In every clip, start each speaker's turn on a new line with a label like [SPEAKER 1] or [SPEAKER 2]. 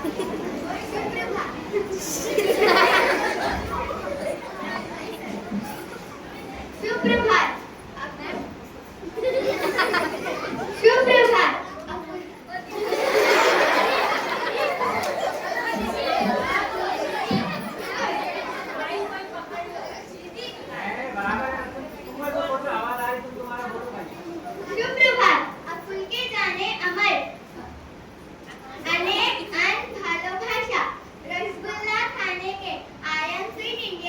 [SPEAKER 1] सुप्रभात. सुप्रभात. सुप्रभात. आपुलके जाने अमर. अनेक अन भालो भाषा. रसगुल्ला खाने के. I am sweet India.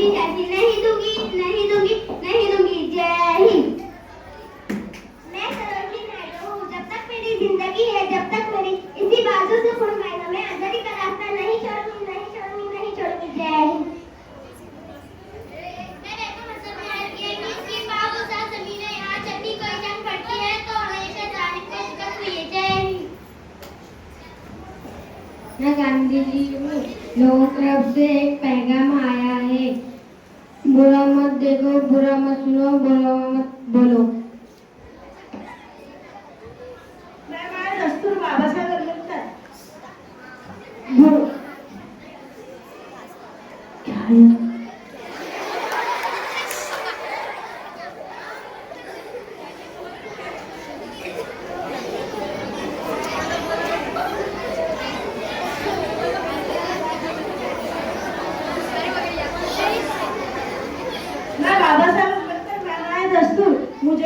[SPEAKER 1] कभी टैफी नहीं दूंगी, नहीं दूंगी, नहीं दूंगी। जय हिंद। मैं सरोजनी नायडू हूँ। जब तक मेरी जिंदगी है, जब तक मेरी इसी बाजू से फुलवाएगा, मैं आजादी का रास्ता नहीं छोड़ूंगी, नहीं छोड़ूंगी, नहीं छोड़ूंगी। जय हिंद। मैंने तो मतलब प्यार किया कि इसकी बाबू सा जमीन है, यहाँ जब भी कोई जंग पड़ती है तो हमेशा जालिम को शिकस्त हुई है। जय हिंद।
[SPEAKER 2] मैं गांधी जी हूँ। लोगों की तरफ से एक पैगाम आया है, बुरा मत देखो, बुरा मत सुनो, बुरा मत बोलो।
[SPEAKER 3] मैं दस्तूर बाबासाहेब आंबेडकर।
[SPEAKER 2] बुर- क्या है?
[SPEAKER 3] मैं बाबासाहेब आंबेडकर, मैं दस्तूर, मुझे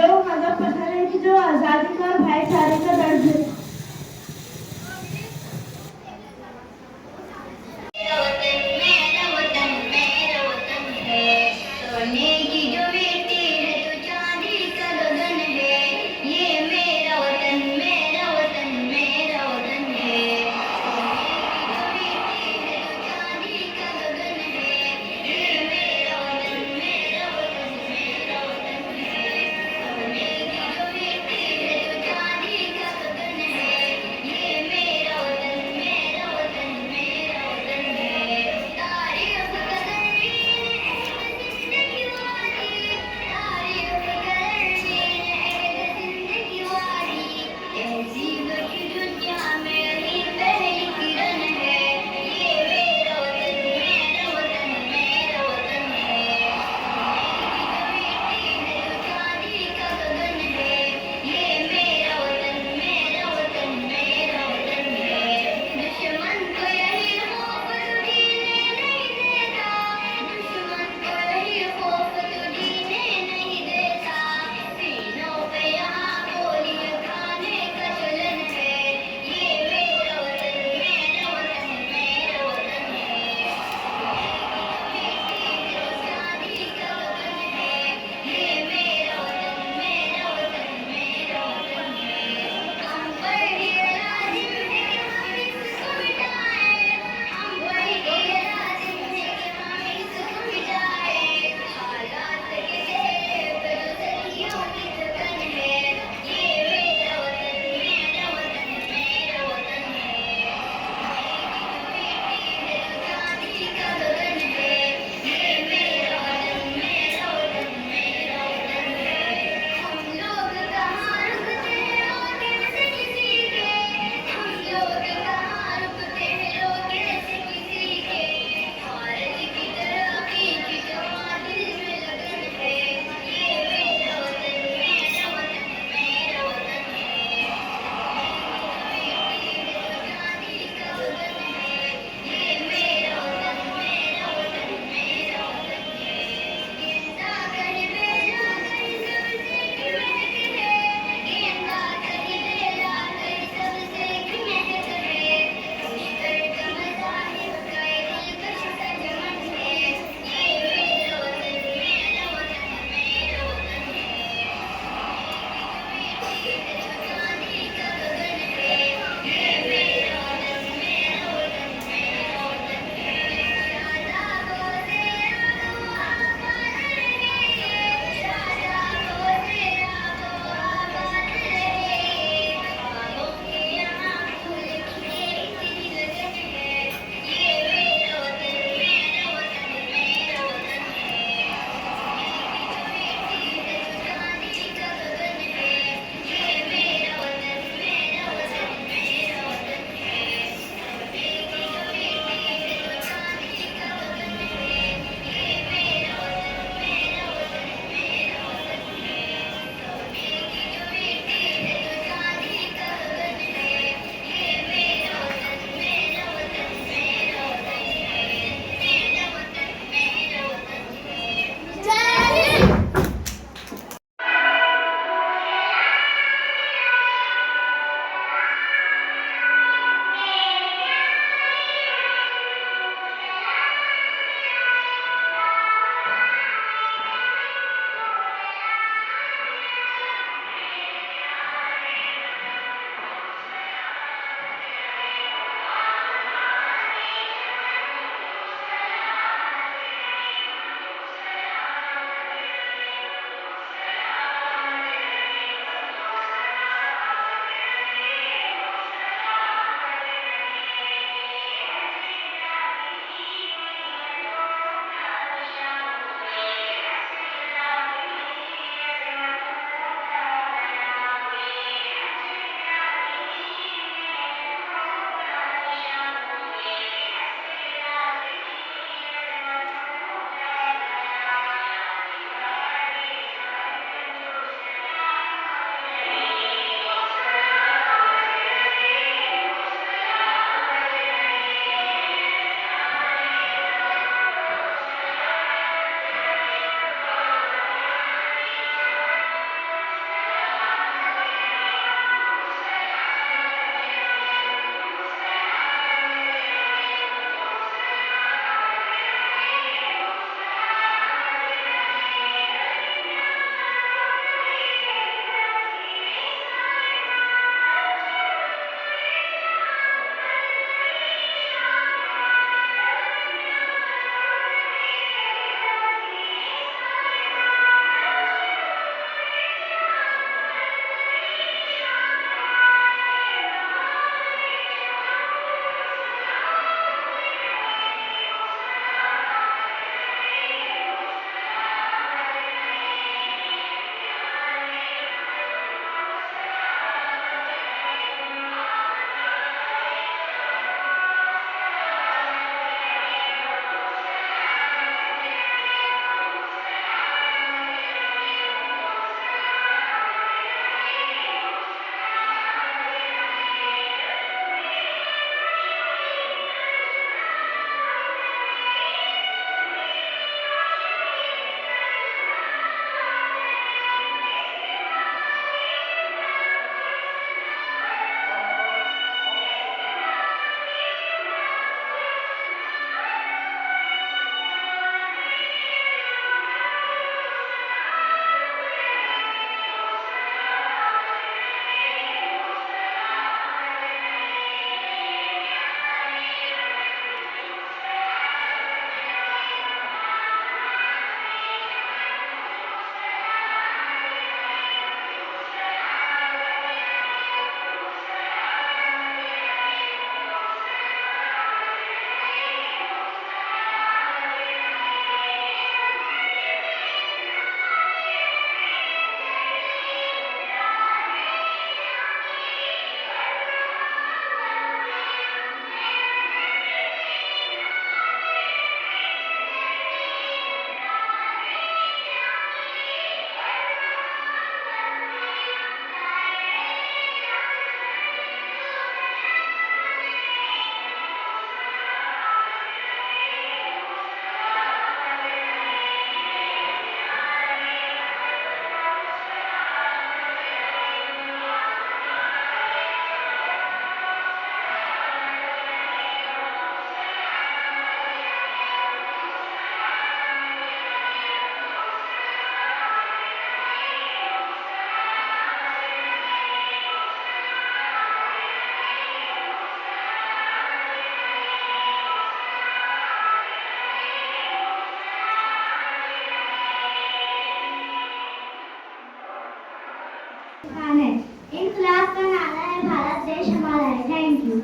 [SPEAKER 1] हाँ है। इनकलाब का नारा है भारत देश हमारा है। Thank you.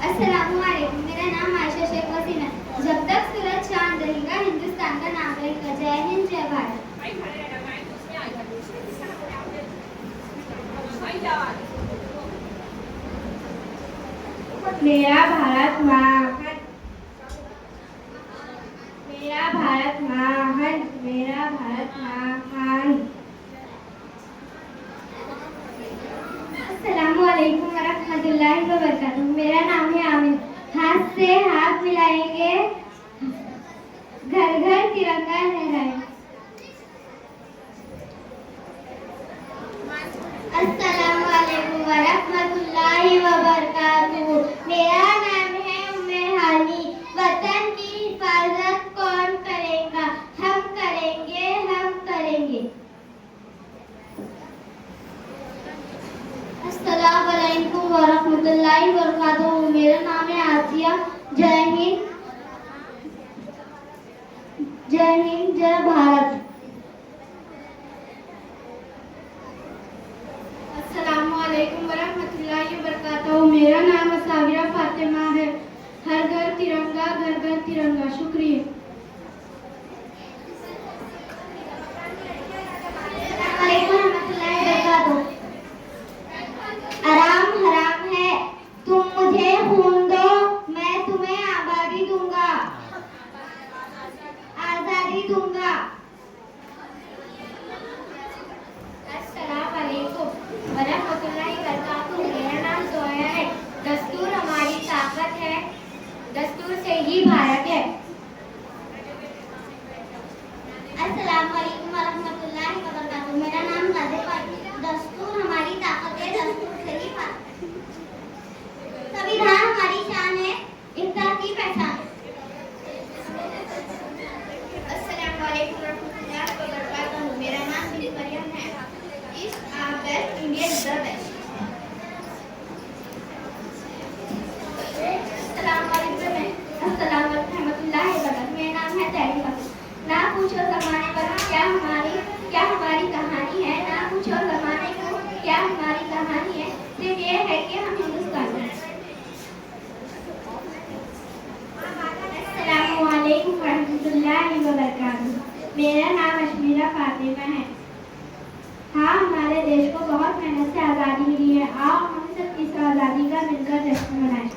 [SPEAKER 1] अस्सलामुअलैकुम, मेरा नाम आयशा शेख वसीम है। जब तक सूरज चांद रहेगा हिंदुस्तान का नाम रहेगा। जय हिंद, जय भारत।
[SPEAKER 2] मेरा भारत महान, मेरा भारत महान, मेरा भारत महान।
[SPEAKER 1] अस्सलामुअलैकुम वरहमतुल्लाहि वबरकातुहू। मेरा नाम है आमिर। हाथ से हाथ मिलाएंगे, घर घर तिरंगा लहराएंगे। अस्सलामुअलैकुम वरहमतुल्लाहि वबरकातुहू। मेरा नाम है उम्मे हानी। वतन की हिफाजत कौन करेगा? हम करेंगे, हम करेंगे। अस्सलामुअलैकुम वरहमतुल्लाहि वबरकातुहू। मेरा नाम है आसिया। जय हिंद, जय हिंद, जय भारत।
[SPEAKER 2] अस्सलामुअलैकुम वरहमतुल्लाहि वबरकातुहू। मेरा नाम साबिरा फातिमा है। हर घर तिरंगा, घर घर तिरंगा। शुक्रिया।
[SPEAKER 1] आराम हराम है, तुम मुझे खून दो, मैं तुम्हें आबादी दूंगा, आजादी दूंगा। अस्सलामुअलैकुम वरहमतुल्लाहि वबरकातुहू। मेरा नाम जोया है। दस्तूर हमारी ताकत है, दस्तूर से ही भारत है। अस्सलामुअलैकुम वरहमतुल्लाहि वबरकातुहू। मेरा नाम नाज़िफा है। दस्तूर हमारी ताकत है, दस्तूर से ही भारत। संविधान हमारी शान है, इफ्तार की पहचान। अस्सलामुअलैकुम वरहमतुल्लाहि वबरकातुहू। मेरा नाम बिन मरियम है। East or west, India is the best. अस्सलाम वालेकुम रहमतुल्लाहि व बरकातुहू। मेरा नाम है तैरीफा। ना पूछो ज़माने पर क्या हमारी कहानी है। ना पूछो ज़माने को क्या हमारी कहानी है। सिर्फ ये है कि हम हिंदुस्तानी हैं। अस्सलामुअलैकुम रहमतुल्लाहि व बरकातुहू। मेरा नाम अशमीरा फातिमा है। हाँ, हमारे देश को बहुत मेहनत से आज़ादी मिली है। आओ हम सब इस आज़ादी का मिलकर जश्न मनाएं।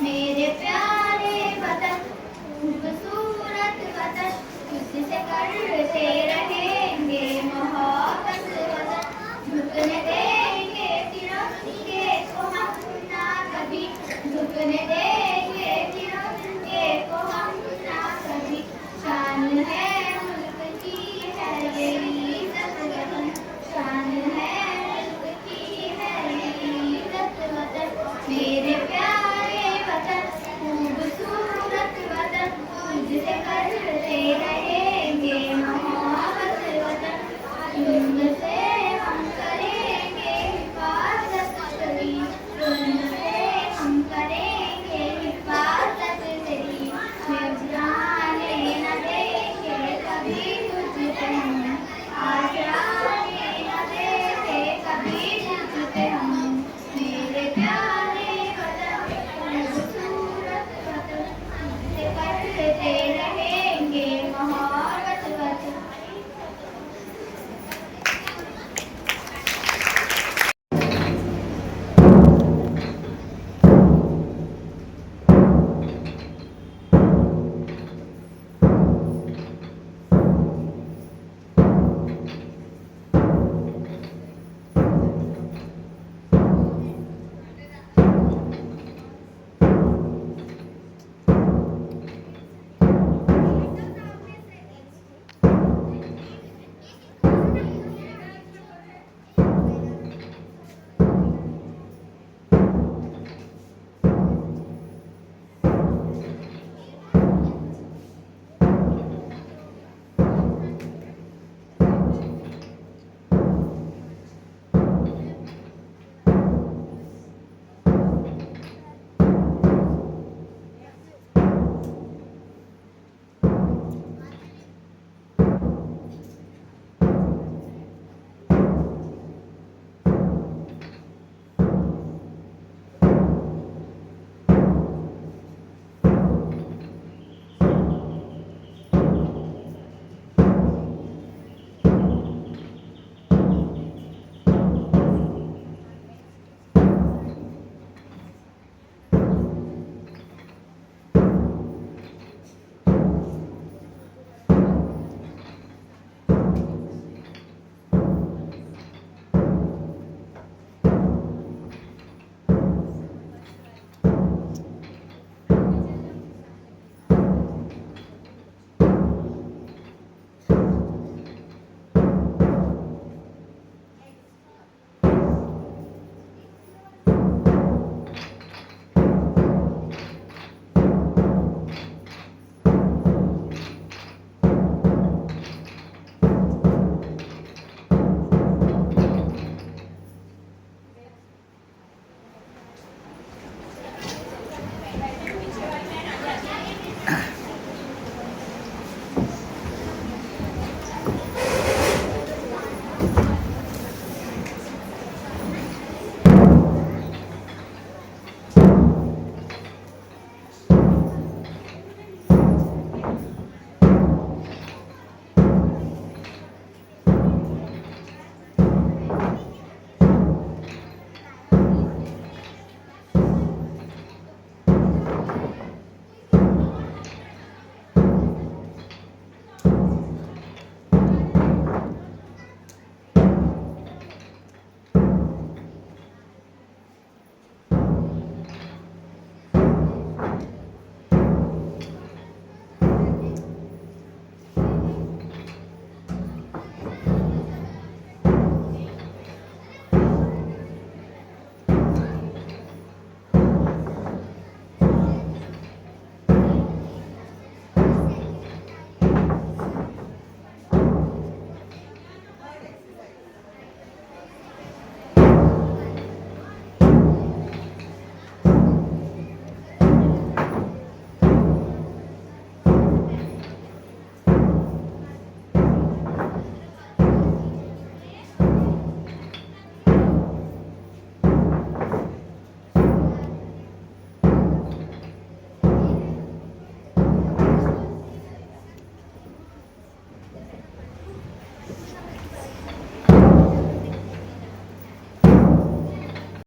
[SPEAKER 1] मेरे प्यारे वतन खूबसूरत वतन तुझसे करते रहे